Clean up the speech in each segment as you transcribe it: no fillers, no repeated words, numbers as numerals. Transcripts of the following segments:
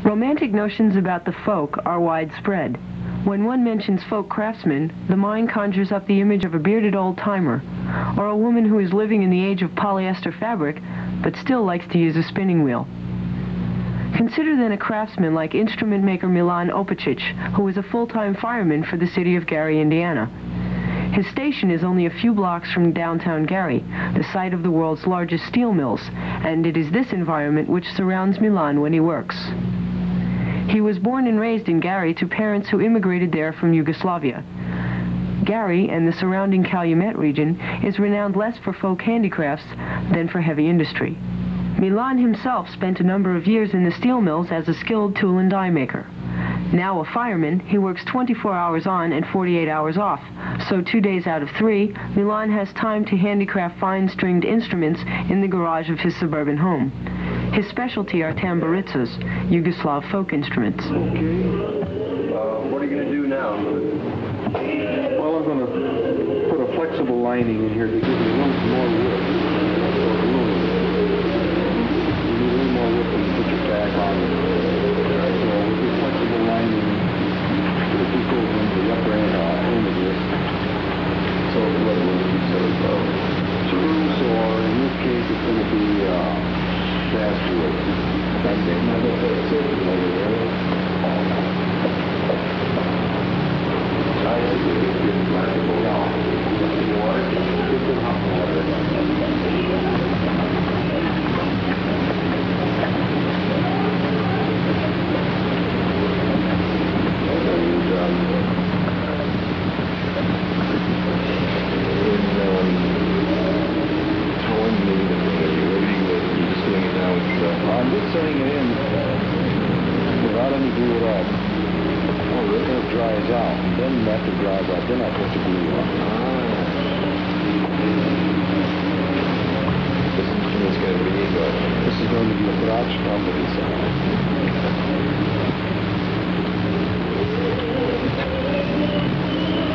Romantic notions about the folk are widespread. When one mentions folk craftsmen, the mind conjures up the image of a bearded old-timer, or a woman who is living in the age of polyester fabric, but still likes to use a spinning wheel. Consider then a craftsman like instrument maker Milan Opacich, who is a full-time fireman for the city of Gary, Indiana. His station is only a few blocks from downtown Gary, the site of the world's largest steel mills, and it is this environment which surrounds Milan when he works. He was born and raised in Gary to parents who immigrated there from Yugoslavia. Gary and the surrounding Calumet region is renowned less for folk handicrafts than for heavy industry. Milan himself spent a number of years in the steel mills as a skilled tool and die maker. Now a fireman, he works 24 hours on and 48 hours off, so 2 days out of 3, Milan has time to handicraft fine-stringed instruments in the garage of his suburban home. His specialty are tamburitzas, Yugoslav folk instruments. Okay. What are you going to do now? Well, I'm going to put a flexible lining in here to give me a little more width. You need a little more width when you put your back on it. So with this flexible lining, it'll just go into the upper end of this. So what will you say about? Screws, or in this case, it's going to be basswood. That's it. Another I'm just setting it in without any glue at all. Oh, really? It dries out. Then after it dries out, then I put the glue on. This instrument's going to be This is going to be a crotch Tamburitza.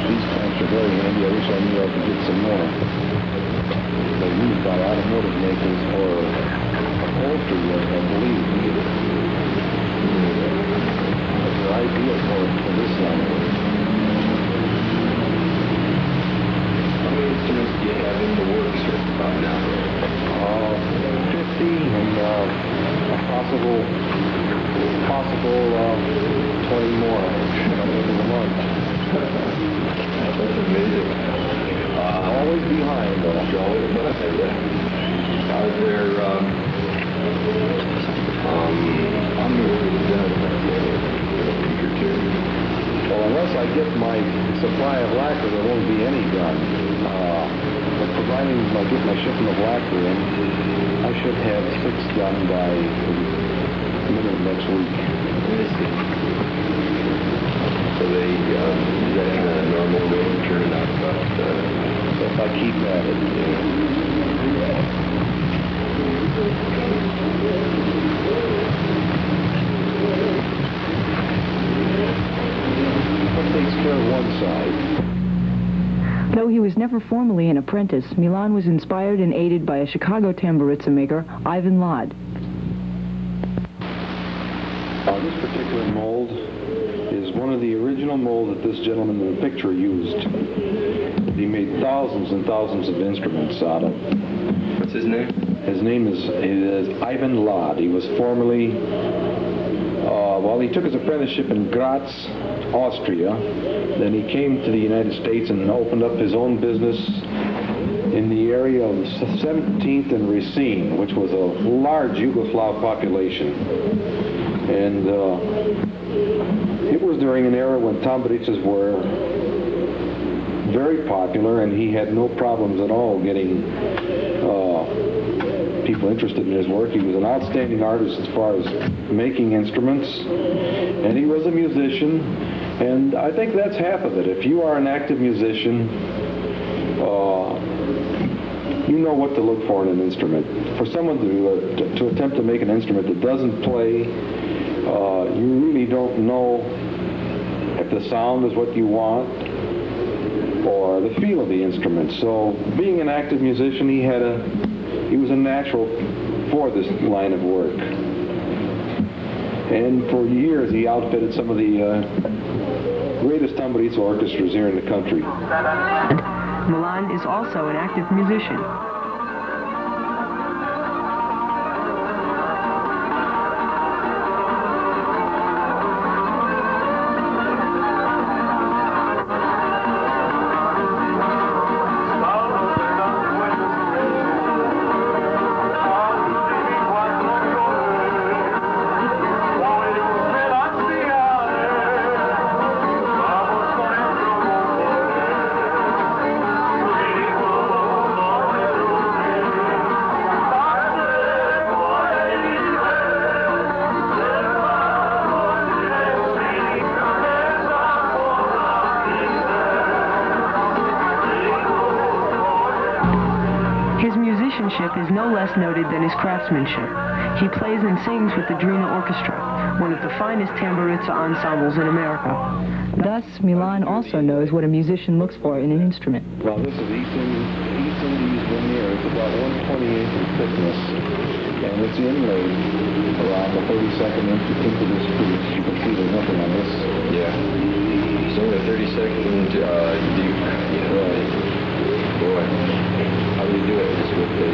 These clamps are very handy. I wish I knew I could get some more. They're used by automotive makers for upholstery work, I believe. They're ideal for this line of work. How many instruments do you have in the works right now? 50 and a possible 20 more over the month. That's amazing. Always behind, though. Always behind. Are there, I'm going to done in a week or two. Well, unless I get my supply of lacquer, there won't be any done. But providing I get my shipment of lacquer in, I should have 6 done by the middle of next week. So they, is that kind of normal rate of turning out about, So if I keep at it, that takes care of one side. Though he was never formally an apprentice, Milan was inspired and aided by a Chicago Tamburitza maker, Ivan Lod. This particular mold is one of the original molds that this gentleman in the picture used. He made thousands and thousands of instruments out of. what's his name? His name is Ivan Lod. He was formerly, well, he took his apprenticeship in Graz, Austria. Then he came to the United States and opened up his own business in the area of 17th and Racine, which was a large Yugoslav population. And it was during an era when tamburitzas were very popular, and he had no problems at all getting people interested in his work. He was an outstanding artist as far as making instruments, and he was a musician, and I think that's half of it. If you are an active musician, you know what to look for in an instrument. For someone to attempt to make an instrument that doesn't play, you really don't know if the sound is what you want or the feel of the instrument. So being an active musician, he was a natural for this line of work. And for years, he outfitted some of the greatest Tamburitza orchestras here in the country. Milan is also an active musician. His musicianship is no less noted than his craftsmanship. He plays and sings with the Drina Orchestra, one of the finest Tamburitza ensembles in America. Thus, Milan also knows what a musician looks for in an instrument. Well, this is East Indies veneer. It's about 1/28 in thickness, and it's inlaid around the 32nd inch into this piece. You can see there's nothing on this. Yeah. So the 32nd deep. Right. Boy, how do you do it? Just with the...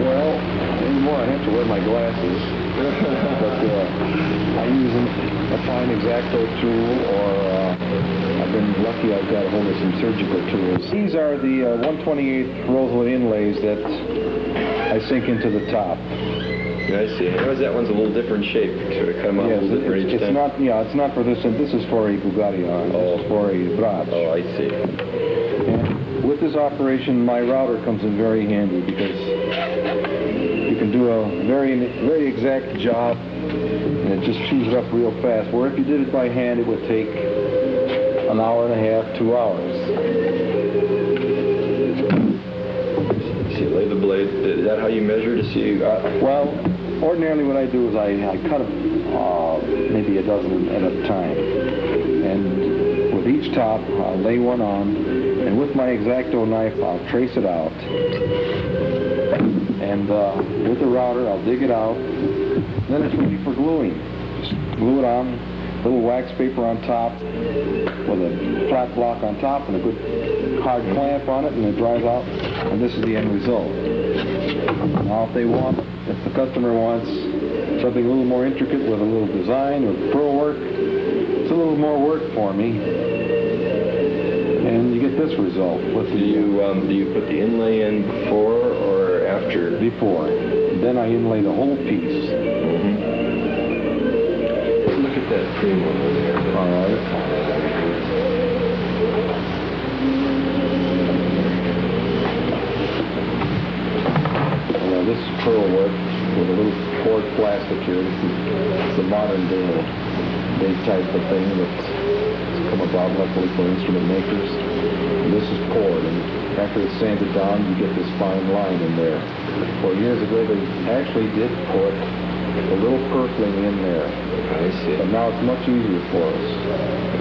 Well, anymore I have to wear my glasses, but I use a fine X-Acto tool, or I've been lucky I've got a hold of some surgical tools. These are the 1/28 rosewood inlays that I sink into the top. I see. I notice that one's a little different shape. Sort of cut them out a little different each time. Not, yeah, it's not for this, and this is for a Gugarian. This is for a Bratsch. Oh, I see. And with this operation, my router comes in very handy because you can do a very exact job, and it just chews it up real fast. Where if you did it by hand, it would take an hour and a half, 2 hours. So you lay the blade. Is that how you measure to see? Well, ordinarily what I do is I cut maybe a dozen at a time, and with each top, I'll lay one on, and with my X-Acto knife, I'll trace it out. And with the router, I'll dig it out. Then it's ready for gluing. Just glue it on, little wax paper on top, with a flat block on top, and a good hard clamp on it, and it dries out. And this is the end result. Now, if the customer wants something a little more intricate with a little design or pearl work, it's a little more work for me. And you get this result. Do you put the inlay in before or after? Before. Then I inlay the whole piece. Mm-hmm. Look at that cream over there. All right. Well, this is pearl work with a little poured plastic here. It's the modern day type of thing that's come about luckily for instrument makers. And this is poured, and after it's sanded down, you get this fine line in there. 4 years ago, they actually did put a little purfling in there. I see. But now it's much easier for us.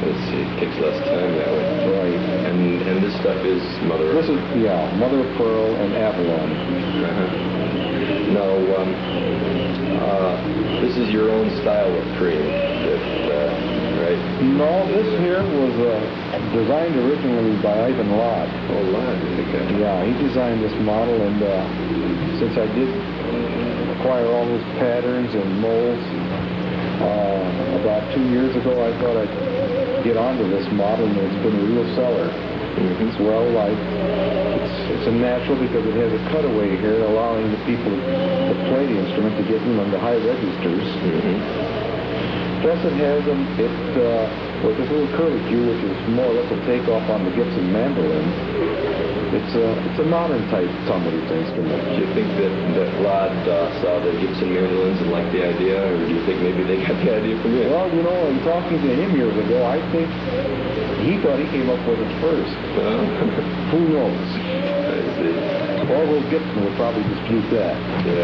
Let's see, it takes less time that way. Right. And this stuff is mother of... This is, yeah, mother of pearl and abalone. Now, this is your own style of cream, right? No, this here was designed originally by Ivan Lod. Oh, Lod, okay. Yeah, he designed this model, and since I did acquire all his patterns and molds, about 2 years ago I thought I'd get onto this model, and it's been a real seller. Mm-hmm. It's well liked. It's a natural because it has a cutaway here, allowing the people to play the instrument to get on the high registers. Mm-hmm. Plus it has with this little curlicue, which is more or less a takeoff on the Gibson mandolin. It's a modern type Tamburitza instrument. Do you think that Lod saw the Gibson mandolins and liked the idea, or do you think maybe they got the idea from you? Well, you know, in talking to him years ago, I think he thought he came up with it first. Who knows? I see. All those Gibson would probably dispute that. Yeah.